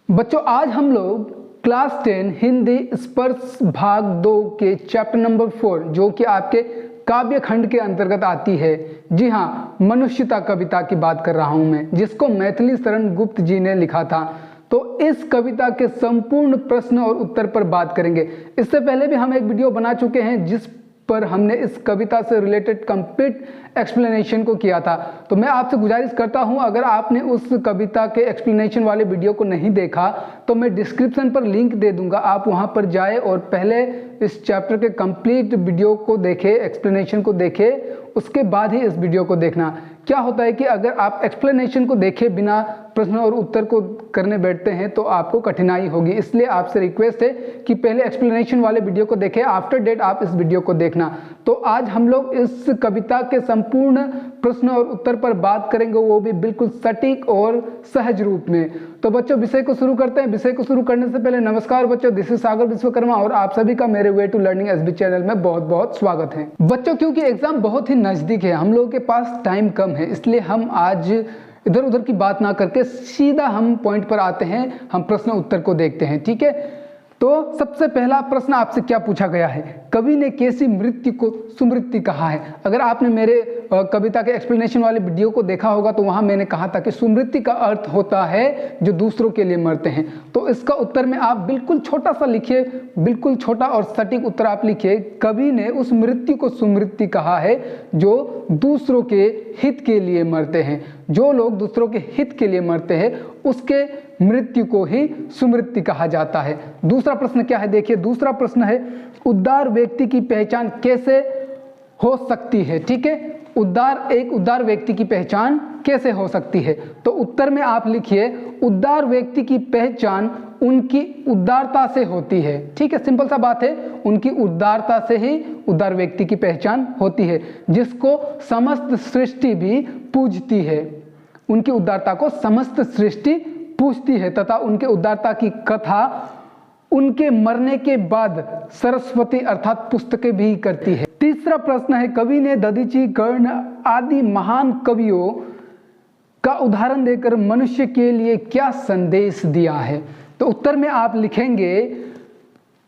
बच्चों आज हम लोग क्लास 10 हिंदी स्पर्श भाग 2 के चैप्टर नंबर 4 जो कि आपके काव्य खंड के अंतर्गत आती है। जी हाँ, मनुष्यता कविता की बात कर रहा हूं मैं, जिसको मैथिली शरण गुप्त जी ने लिखा था। तो इस कविता के संपूर्ण प्रश्न और उत्तर पर बात करेंगे। इससे पहले भी हम एक वीडियो बना चुके हैं जिस पर हमने इस कविता से रिलेटेड कंप्लीट एक्सप्लेनेशन को किया था। तो मैं आपसे गुजारिश करता हूं, अगर आपने उस कविता के एक्सप्लेनेशन वाले वीडियो को नहीं देखा तो मैं डिस्क्रिप्शन पर लिंक दे दूंगा, आप वहां पर जाएं और पहले इस चैप्टर के कंप्लीट वीडियो को देखें, एक्सप्लेनेशन को देखें, उसके बाद ही इस वीडियो को देखना। क्या होता है कि अगर आप एक्सप्लेनेशन को देखे बिना प्रश्न और उत्तर को करने बैठते हैं तो आपको कठिनाई होगी। इसलिए आपसे रिक्वेस्ट है कि पहले एक्सप्लेनेशन वाले वीडियो को देखें, आफ्टर डेट आप इस वीडियो को देखना। तो आज हम लोग इस कविता के संपूर्ण प्रश्न और उत्तर पर बात करेंगे, वो भी बिल्कुल सटीक और सहज रूप में। तो बच्चों विषय को शुरू करते हैं। विषय को शुरू करने से पहले नमस्कार बच्चों, दिस इज सागर विश्वकर्मा और आप सभी का मेरे way to learning SB channel में बहुत बहुत स्वागत है। बच्चों क्योंकि एग्जाम बहुत ही नजदीक है, हम लोगों के पास टाइम कम है, इसलिए हम आज इधर उधर की बात ना करके सीधा हम पॉइंट पर आते हैं, हम प्रश्न उत्तर को देखते हैं। ठीक है, तो सबसे पहला प्रश्न आपसे क्या पूछा गया है, कवि ने कैसी मृत्यु को सुमृत्यु कहा है। अगर आपने मेरे कविता के एक्सप्लेनेशन वाले वीडियो को देखा होगा तो वहां मैंने कहा था कि सुमृत्यु का अर्थ होता है जो दूसरों के लिए मरते हैं। तो इसका उत्तर में आप बिल्कुल छोटा सा लिखिए, बिल्कुल छोटा और सटीक उत्तर आप लिखिए, कवि ने उस मृत्यु को सुमृत्यु कहा है जो दूसरों के हित के लिए मरते हैं। जो लोग दूसरों के हित के लिए मरते हैं उसके मृत्यु को ही सुमृत्यु कहा जाता है। दूसरा प्रश्न क्या है, देखिए दूसरा प्रश्न है उदार व्यक्ति की पहचान कैसे हो सकती है। ठीक है, एक उदार व्यक्ति की पहचान कैसे हो सकती है। तो उत्तर में आप लिखिए उदार व्यक्ति की पहचान उनकी उदारता से होती है। ठीक है, सिंपल सा बात है, उनकी उदारता से ही उदार व्यक्ति की पहचान होती है, जिसको समस्त सृष्टि भी पूजती है। उनकी उदारता को समस्त सृष्टि पूजती है तथा उनके उदारता की कथा उनके मरने के बाद सरस्वती अर्थात पुस्तकें भी करती है। तीसरा प्रश्न है कवि ने दधीचि, कर्ण आदि महान कवियों का उदाहरण देकर मनुष्य के लिए क्या संदेश दिया है। तो उत्तर में आप लिखेंगे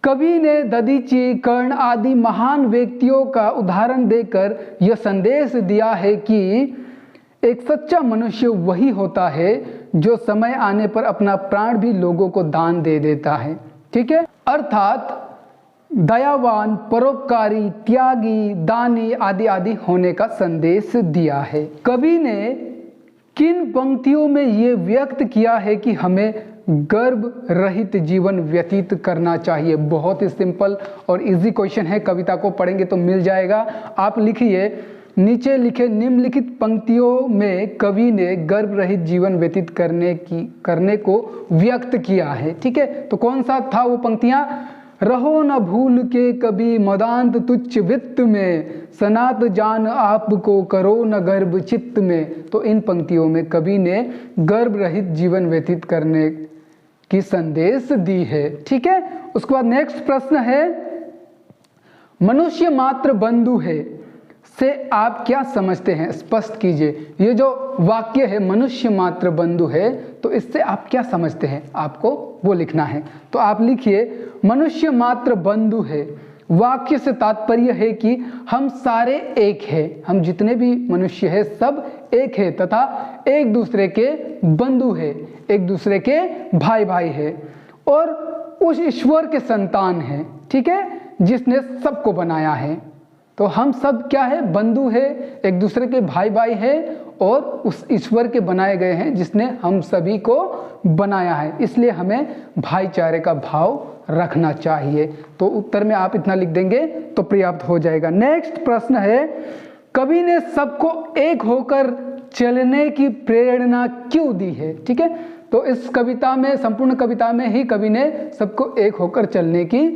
कवि ने दधीचि, कर्ण आदि महान व्यक्तियों का उदाहरण देकर यह संदेश दिया है कि एक सच्चा मनुष्य वही होता है जो समय आने पर अपना प्राण भी लोगों को दान दे देता है। ठीक है, अर्थात दयावान, परोपकारी, त्यागी, दानी आदि आदि होने का संदेश दिया है। कवि ने किन पंक्तियों में ये व्यक्त किया है कि हमें गर्भ रहित जीवन व्यतीत करना चाहिए। बहुत ही सिंपल और इजी क्वेश्चन है, कविता को पढ़ेंगे तो मिल जाएगा। आप लिखिए नीचे लिखे निम्नलिखित पंक्तियों में कवि ने गर्भ रहित जीवन व्यतीत करने को व्यक्त किया है। ठीक है, तो कौन सा था वो पंक्तियां, रहो न भूल के कभी मदांत तुच्छ वित्त में, सनात जान आपको करो न गर्भ चित्त में। तो इन पंक्तियों में कवि ने गर्भ रहित जीवन व्यतीत करने की संदेश दी है। ठीक है, उसके बाद नेक्स्ट प्रश्न है मनुष्य मात्र बंधु है से आप क्या समझते हैं, स्पष्ट कीजिए। ये जो वाक्य है मनुष्य मात्र बंधु है, तो इससे आप क्या समझते हैं, आपको वो लिखना है। तो आप लिखिए मनुष्य मात्र बंधु है, वाक्य से तात्पर्य है कि हम सारे एक हैं, हम जितने भी मनुष्य हैं सब एक है तथा एक दूसरे के बंधु है, एक दूसरे के भाई भाई है और उस ईश्वर के संतान है। ठीक है, जिसने सबको बनाया है। तो हम सब क्या है, बंधु है, एक दूसरे के भाई भाई है और उस ईश्वर के बनाए गए हैं जिसने हम सभी को बनाया है। इसलिए हमें भाईचारे का भाव रखना चाहिए। तो उत्तर में आप इतना लिख देंगे तो पर्याप्त हो जाएगा। नेक्स्ट प्रश्न है कवि ने सबको एक होकर चलने की प्रेरणा क्यों दी है। ठीक है, तो इस कविता में, संपूर्ण कविता में ही कवि ने सबको एक होकर चलने की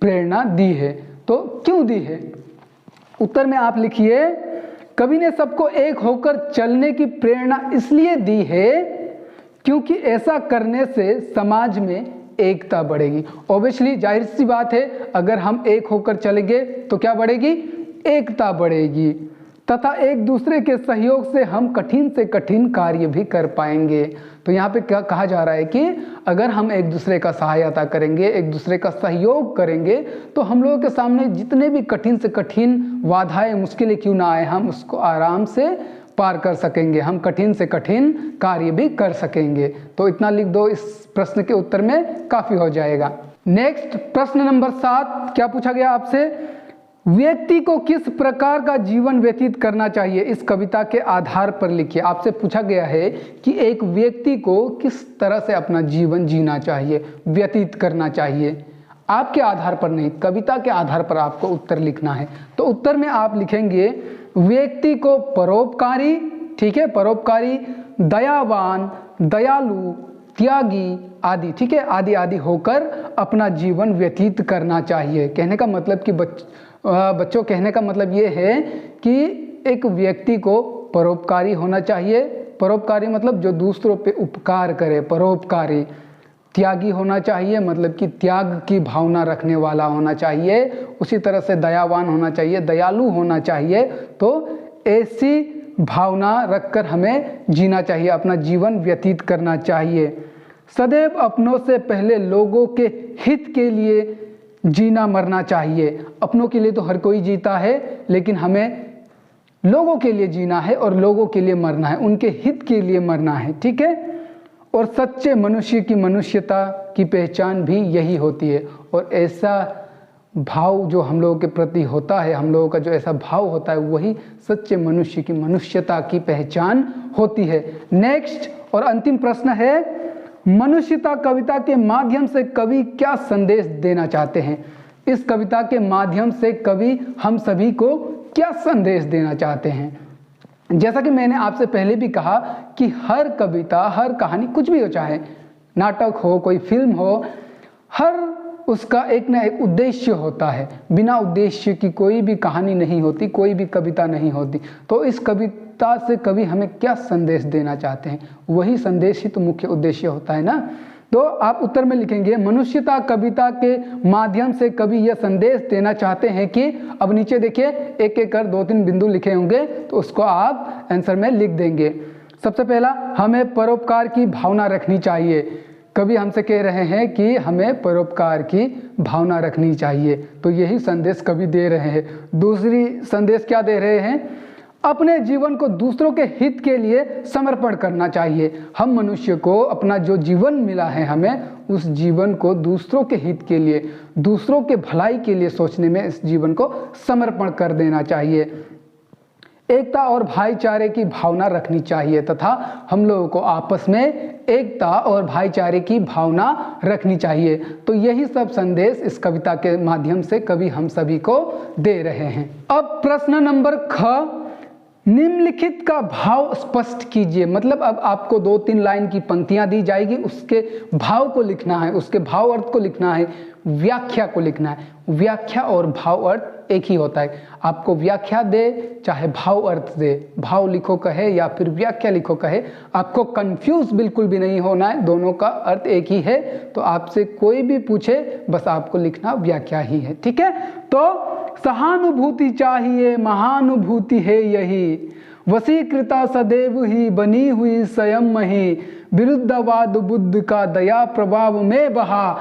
प्रेरणा दी है। तो क्यों दी है, उत्तर में आप लिखिए कवि ने सबको एक होकर चलने की प्रेरणा इसलिए दी है क्योंकि ऐसा करने से समाज में एकता बढ़ेगी। ऑब्वियसली जाहिर सी बात है, अगर हम एक होकर चलेंगे तो क्या बढ़ेगी, एकता बढ़ेगी तथा एक दूसरे के सहयोग से हम कठिन से कठिन कार्य भी कर पाएंगे। तो यहाँ पे क्या कहा जा रहा है कि अगर हम एक दूसरे का सहायता करेंगे, एक दूसरे का सहयोग करेंगे, तो हम लोगों के सामने जितने भी कठिन से कठिन बाधाएं, मुश्किलें क्यों ना आए, हम उसको आराम से पार कर सकेंगे, हम कठिन से कठिन कार्य भी कर सकेंगे। तो इतना लिख दो, इस प्रश्न के उत्तर में काफ़ी हो जाएगा। नेक्स्ट प्रश्न नंबर 7 क्या पूछा गया आपसे, व्यक्ति को किस प्रकार का जीवन व्यतीत करना चाहिए, इस कविता के आधार पर लिखिए। आपसे पूछा गया है कि एक व्यक्ति को किस तरह से अपना जीवन जीना चाहिए, व्यतीत करना चाहिए। आपके आधार पर नहीं, कविता के आधार पर आपको उत्तर लिखना है। तो उत्तर में आप लिखेंगे व्यक्ति को परोपकारी, ठीक है, परोपकारी, दयावान, दयालु, त्यागी आदि, ठीक है, आदि आदि होकर अपना जीवन व्यतीत करना चाहिए। कहने का मतलब कि बच्चों कहने का मतलब ये है कि एक व्यक्ति को परोपकारी होना चाहिए। परोपकारी मतलब जो दूसरों पे उपकार करे, परोपकारी। त्यागी होना चाहिए, मतलब कि त्याग की भावना रखने वाला होना चाहिए। उसी तरह से दयावान होना चाहिए, दयालु होना चाहिए। तो ऐसी भावना रखकर हमें जीना चाहिए, अपना जीवन व्यतीत करना चाहिए। सदैव अपनों से पहले लोगों के हित के लिए जीना मरना चाहिए। अपनों के लिए तो हर कोई जीता है, लेकिन हमें लोगों के लिए जीना है और लोगों के लिए मरना है, उनके हित के लिए मरना है, ठीक है। और सच्चे मनुष्य की मनुष्यता की पहचान भी यही होती है। और ऐसा भाव जो हम लोगों के प्रति होता है, हम लोगों का जो ऐसा भाव होता है, वही सच्चे मनुष्य की मनुष्यता की पहचान होती है। नेक्स्ट और अंतिम प्रश्न है, मनुष्यता कविता के माध्यम से कवि क्या संदेश देना चाहते हैं। इस कविता के माध्यम से कवि हम सभी को क्या संदेश देना चाहते हैं। जैसा कि मैंने आपसे पहले भी कहा कि हर कविता, हर कहानी, कुछ भी हो, चाहे नाटक हो, कोई फिल्म हो, हर उसका एक ना एक उद्देश्य होता है। बिना उद्देश्य की कोई भी कहानी नहीं होती, कोई भी कविता नहीं होती। तो इस कविता से कवि हमें क्या संदेश देना चाहते हैं, वही संदेश ही तो मुख्य उद्देश्य होता है ना। तो आप उत्तर में लिखेंगे मनुष्यता कविता के माध्यम से कवि यह संदेश देना चाहते हैं कि, अब नीचे देखिए एक एक कर 2-3 बिंदु लिखे होंगे, तो उसको आप आंसर में लिख देंगे। सबसे पहला, हमें परोपकार की भावना रखनी चाहिए। कवि हमसे कह रहे हैं कि हमें परोपकार की भावना रखनी चाहिए, तो यही संदेश कवि दे रहे हैं। दूसरी संदेश क्या दे रहे हैं, अपने जीवन को दूसरों के हित के लिए समर्पण करना चाहिए। हम मनुष्य को अपना जो जीवन मिला है, हमें उस जीवन को दूसरों के हित के लिए, दूसरों के भलाई के लिए सोचने में इस जीवन को समर्पण कर देना चाहिए। एकता और भाईचारे की भावना रखनी चाहिए तथा हम लोगों को आपस में एकता और भाईचारे की भावना रखनी चाहिए। तो यही सब संदेश इस कविता के माध्यम से कवि हम सभी को दे रहे हैं। अब प्रश्न नंबर ख, निम्नलिखित का भाव स्पष्ट कीजिए। मतलब अब आपको 2-3 लाइन की पंक्तियां दी जाएगी, उसके भाव को लिखना है, उसके भाव अर्थ को लिखना है, व्याख्या को लिखना है। व्याख्या और भाव अर्थ एक ही होता है। आपको व्याख्या दे चाहे भाव अर्थ दे, भाव लिखो कहे या फिर व्याख्या लिखो कहे, आपको कंफ्यूज बिल्कुल भी नहीं होना है, दोनों का अर्थ एक ही है। तो आपसे कोई भी पूछे, बस आपको लिखना व्याख्या ही है, ठीक है। तो सहानुभूति चाहिए, महानुभूति है यही, वशीकृता सदैव ही बनी हुई स्वयं मही, विरुद्धवाद बुद्ध का दया प्रभाव में बहा,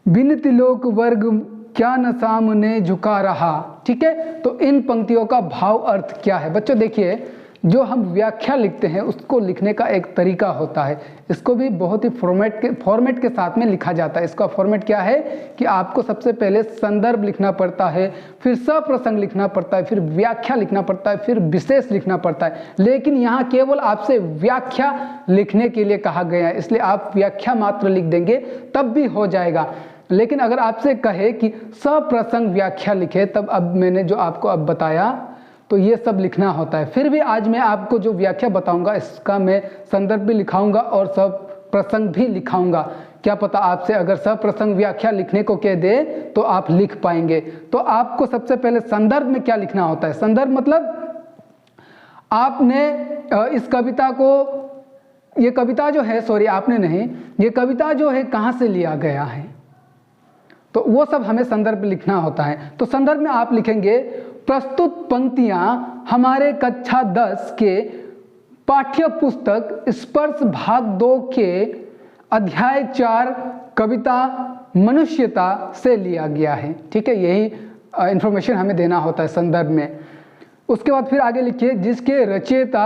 बिनती लोक वर्ग क्या न सामने झुका रहा। ठीक है, तो इन पंक्तियों का भाव अर्थ क्या है बच्चों। देखिए, जो हम व्याख्या लिखते हैं उसको लिखने का एक तरीका होता है, इसको भी बहुत ही फॉर्मेट के साथ में लिखा जाता है। इसका फॉर्मेट क्या है कि आपको सबसे पहले संदर्भ लिखना पड़ता है, फिर सप्रसंग लिखना पड़ता है, फिर व्याख्या लिखना पड़ता है, फिर विशेष लिखना पड़ता है। लेकिन यहाँ केवल आपसे व्याख्या लिखने के लिए कहा गया है, इसलिए आप व्याख्या मात्र लिख देंगे तब भी हो जाएगा। लेकिन अगर आपसे कहे कि सप्रसंग व्याख्या लिखे, तब अब मैंने जो आपको अब बताया तो ये सब लिखना होता है। फिर भी आज मैं आपको जो व्याख्या बताऊंगा इसका मैं संदर्भ भी लिखाऊंगा और सब प्रसंग भी लिखाऊंगा। क्या पता आपसे अगर सब प्रसंग व्याख्या लिखने को कह दे तो आप लिख पाएंगे। तो आपको सबसे पहले संदर्भ में क्या लिखना होता है। संदर्भ मतलब आपने इस कविता को, ये कविता जो है, सॉरी आपने नहीं, ये कविता जो है कहाँ से लिया गया है, तो वो सब हमें संदर्भ लिखना होता है। तो संदर्भ में आप लिखेंगे प्रस्तुत पंक्तियां हमारे कक्षा 10 के पाठ्य पुस्तक स्पर्श भाग 2 के अध्याय 4 कविता मनुष्यता से लिया गया है। ठीक है, यही इंफॉर्मेशन हमें देना होता है संदर्भ में। उसके बाद फिर आगे लिखिए, जिसके रचयिता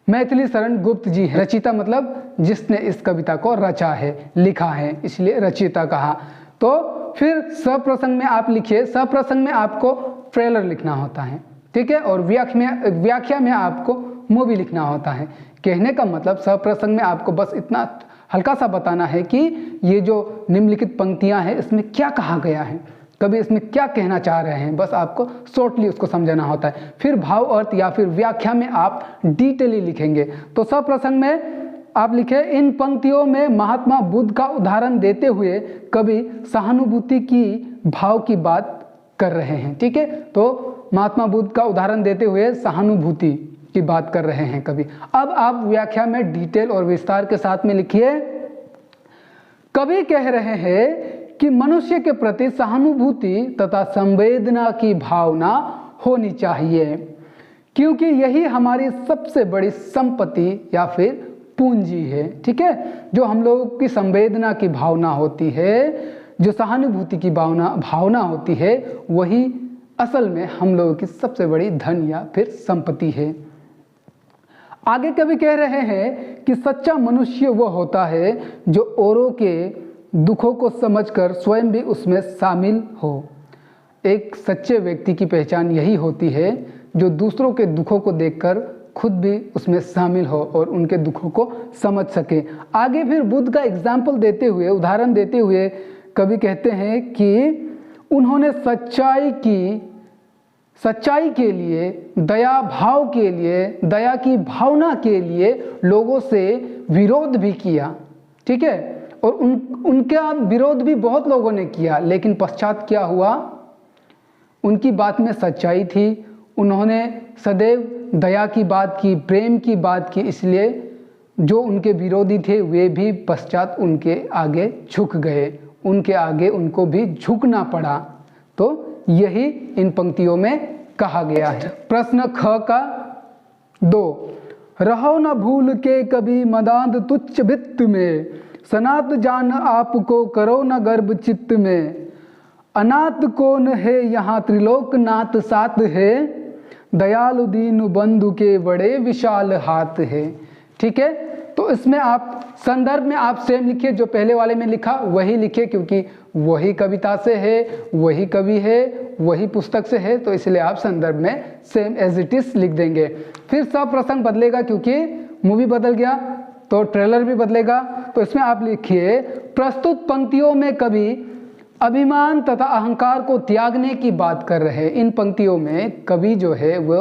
मैथिली शरण गुप्त जी है। रचयिता मतलब जिसने इस कविता को रचा है, लिखा है, इसलिए रचयिता कहा। तो फिर सप्रसंग में आप लिखिए, सप्रसंग में आपको ट्रेलर लिखना होता है। ठीक है, और व्याख्या में आपको मूवी लिखना होता है। कहने का मतलब सप्रसंग में आपको बस इतना हल्का सा बताना है कि ये जो निम्नलिखित पंक्तियां हैं इसमें क्या कहा गया है, कभी इसमें क्या कहना चाह रहे हैं, बस आपको शॉर्टली उसको समझाना होता है। फिर भाव अर्थ या फिर व्याख्या में आप डिटेली लिखेंगे। तो सप्रसंग में आप लिखे, इन पंक्तियों में महात्मा बुद्ध का उदाहरण देते हुए कवि सहानुभूति की भाव की बात कर रहे हैं। ठीक है, तो महात्मा बुद्ध का उदाहरण देते हुए सहानुभूति की बात कर रहे हैं कवि। अब आप व्याख्या में डिटेल और विस्तार के साथ में लिखिए, कवि कह रहे हैं कि मनुष्य के प्रति सहानुभूति तथा संवेदना की भावना होनी चाहिए, क्योंकि यही हमारी सबसे बड़ी संपत्ति या फिर पूंजी है। ठीक है, जो हम लोगों की संवेदना की भावना होती है, जो सहानुभूति की भावना होती है, वही असल में हम लोगों की सबसे बड़ी धन या फिर संपत्ति है। आगे कवि कह रहे हैं कि सच्चा मनुष्य वो होता है जो औरों के दुखों को समझकर स्वयं भी उसमें शामिल हो। एक सच्चे व्यक्ति की पहचान यही होती है जो दूसरों के दुखों को देखकर खुद भी उसमें शामिल हो और उनके दुखों को समझ सके। आगे फिर बुद्ध का एग्जाम्पल देते हुए, उदाहरण देते हुए कवि कहते हैं कि उन्होंने सच्चाई के लिए, दया भाव के लिए, दया की भावना के लिए लोगों से विरोध भी किया। ठीक है, और उनका विरोध भी बहुत लोगों ने किया, लेकिन पश्चात क्या हुआ, उनकी बात में सच्चाई थी, उन्होंने सदैव दया की बात की, प्रेम की बात की, इसलिए जो उनके विरोधी थे वे भी पश्चात उनके आगे झुक गए, उनके आगे उनको भी झुकना पड़ा। तो यही इन पंक्तियों में कहा गया है। प्रश्न ख का 2, रहो न भूल के कभी मदांध तुच्छ भित्त में, सनात जान आपको करो न गर्भ चित्त में, अनाथ कौन है यहाँ त्रिलोकनाथ साथ है, दयालु दीन बंधु के बड़े विशाल हाथ है। ठीक है, तो इसमें आप संदर्भ में आप सेम लिखिए, जो पहले वाले में लिखा वही लिखिए, क्योंकि वही कविता से है, वही कवि है, वही पुस्तक से है, तो इसलिए आप संदर्भ में सेम एज इट इज लिख देंगे। फिर सब प्रसंग बदलेगा क्योंकि मूवी बदल गया, तो ट्रेलर भी बदलेगा। तो इसमें आप लिखिए, प्रस्तुत पंक्तियों में कवि अभिमान तथा अहंकार को त्यागने की बात कर रहे हैं। इन पंक्तियों में कवि जो है वो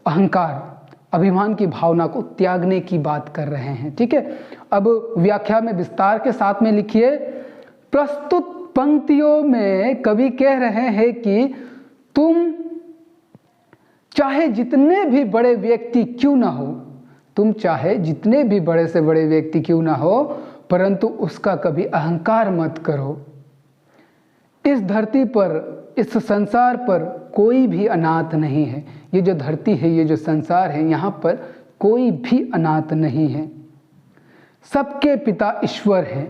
अहंकार, अभिमान की भावना को त्यागने की बात कर रहे हैं। ठीक है, अब व्याख्या में विस्तार के साथ में लिखिए, प्रस्तुत पंक्तियों में कवि कह रहे हैं कि तुम चाहे जितने भी बड़े व्यक्ति क्यों ना हो, तुम चाहे जितने भी बड़े से बड़े व्यक्ति क्यों ना हो, परंतु उसका कभी अहंकार मत करो। इस धरती पर, इस संसार पर कोई भी अनाथ नहीं है। ये जो धरती है, ये जो संसार है, यहाँ पर कोई भी अनाथ नहीं है। सबके पिता ईश्वर है।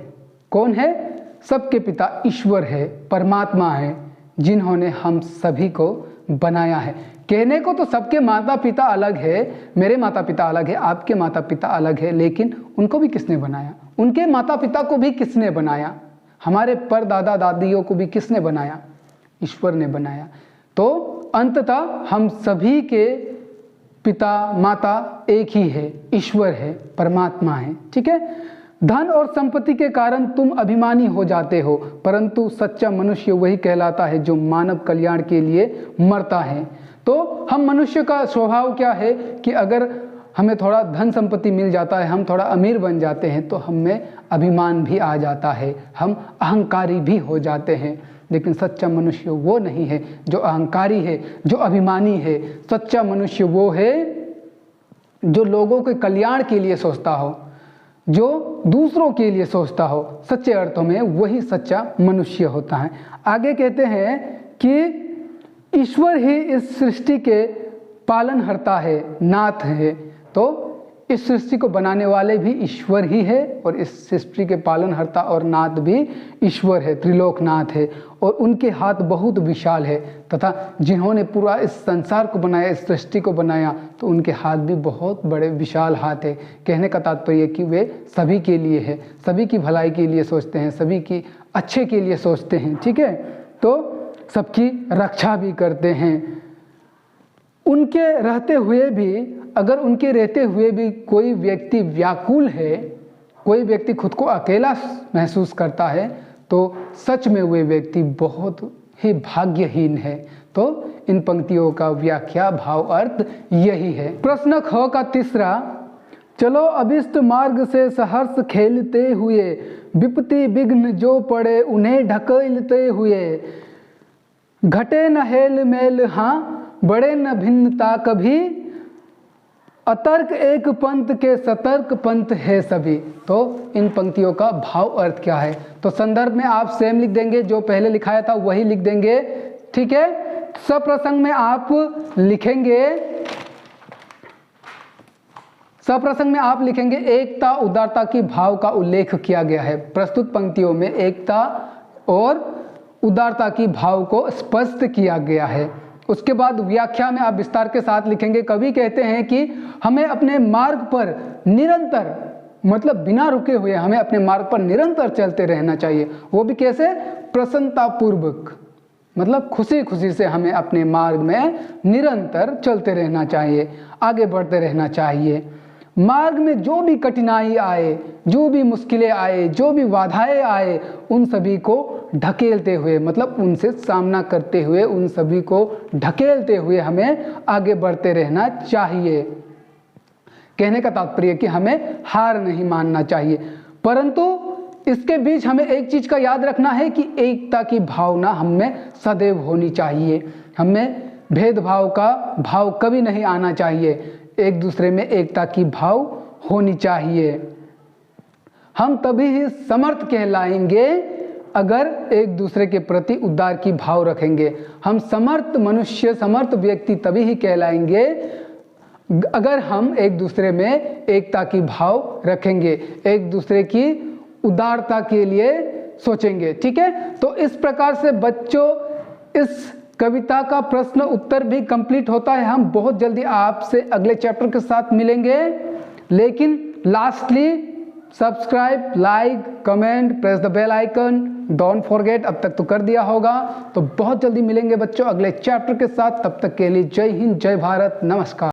कौन है? सबके पिता ईश्वर है, परमात्मा है, जिन्होंने हम सभी को बनाया है। कहने को तो सबके माता पिता अलग है, मेरे माता पिता अलग है, आपके माता पिता अलग है, लेकिन उनको भी किसने बनाया? उनके माता पिता को भी किसने बनाया? हमारे परदादा दादियों को भी किसने बनाया? ईश्वर ने बनाया। तो अंततः हम सभी के पिता माता एक ही है, ईश्वर है, परमात्मा है। ठीक है, धन और संपत्ति के कारण तुम अभिमानी हो जाते हो, परंतु सच्चा मनुष्य वही कहलाता है जो मानव कल्याण के लिए मरता है। तो हम मनुष्य का स्वभाव क्या है कि अगर हमें थोड़ा धन संपत्ति मिल जाता है, हम थोड़ा अमीर बन जाते हैं, तो हमें अभिमान भी आ जाता है, हम अहंकारी भी हो जाते हैं। लेकिन सच्चा मनुष्य वो नहीं है जो अहंकारी है, जो अभिमानी है। सच्चा मनुष्य वो है जो लोगों के कल्याण के लिए सोचता हो, जो दूसरों के लिए सोचता हो। सच्चे अर्थों में वही सच्चा मनुष्य होता है। आगे कहते हैं कि ईश्वर ही इस सृष्टि के पालनहर्ता है, नाथ है। तो इस सृष्टि को बनाने वाले भी ईश्वर ही है और इस सृष्टि के पालनहर्ता और नाथ भी ईश्वर है, त्रिलोकनाथ है, और उनके हाथ बहुत विशाल है तथा जिन्होंने पूरा इस संसार को बनाया, इस सृष्टि को बनाया, तो उनके हाथ भी बहुत बड़े विशाल हाथ है। कहने का तात्पर्य कि वे सभी के लिए है, सभी की भलाई के लिए सोचते हैं, सभी की अच्छे के लिए सोचते हैं, ठीक है, तो सबकी रक्षा भी करते हैं। उनके रहते हुए भी, अगर उनके रहते हुए भी कोई व्यक्ति व्याकुल है, कोई व्यक्ति खुद को अकेला महसूस करता है, तो सच में वे व्यक्ति बहुत ही भाग्यहीन है। तो इन पंक्तियों का व्याख्या भाव अर्थ यही है। प्रश्न ख का तीसरा, चलो अभिष्ट मार्ग से सहर्ष खेलते हुए, विपत्ति विघ्न जो पड़े उन्हें ढकेलते हुए, घटे न हेल मेल हाँ बड़े न भिन्नता कभी, अतर्क एक पंथ के सतर्क पंथ है सभी। तो इन पंक्तियों का भाव अर्थ क्या है? तो संदर्भ में आप सेम लिख देंगे, जो पहले लिखाया था वही लिख देंगे, ठीक है। सप्रसंग में आप लिखेंगे एकता उदारता की भाव का उल्लेख किया गया है। प्रस्तुत पंक्तियों में एकता और उदारता की भाव को स्पष्ट किया गया है। उसके बाद व्याख्या में आप विस्तार के साथ लिखेंगे, कवि कहते हैं कि हमें अपने मार्ग पर निरंतर, मतलब बिना रुके हुए हमें अपने मार्ग पर निरंतर चलते रहना चाहिए। वो भी कैसे? प्रसन्नतापूर्वक, मतलब खुशी खुशी से हमें अपने मार्ग में निरंतर चलते रहना चाहिए, आगे बढ़ते रहना चाहिए। मार्ग में जो भी कठिनाई आए, जो भी मुश्किलें आए, जो भी बाधाएं आए, उन सभी को ढकेलते हुए, मतलब उनसे सामना करते हुए, उन सभी को ढकेलते हुए हमें आगे बढ़ते रहना चाहिए। कहने का तात्पर्य कि हमें हार नहीं मानना चाहिए, परंतु इसके बीच हमें एक चीज का याद रखना है कि एकता की भावना हमें सदैव होनी चाहिए। हमें भेदभाव का भाव कभी नहीं आना चाहिए, एक दूसरे में एकता की भाव होनी चाहिए। हम तभी ही समर्थ कहलाएंगे अगर एक दूसरे के प्रति उदार की भाव रखेंगे। हम समर्थ मनुष्य, समर्थ व्यक्ति तभी ही कहलाएंगे अगर हम एक दूसरे में एकता की भाव रखेंगे, एक दूसरे की उदारता के लिए सोचेंगे, ठीक है। तो इस प्रकार से बच्चों इस कविता का प्रश्न उत्तर भी कंप्लीट होता है। हम बहुत जल्दी आपसे अगले चैप्टर के साथ मिलेंगे, लेकिन lastly subscribe, like, comment, press the bell icon, don't forget. अब तक तो कर दिया होगा। तो बहुत जल्दी मिलेंगे बच्चों अगले चैप्टर के साथ। तब तक के लिए जय हिंद, जय भारत, नमस्कार।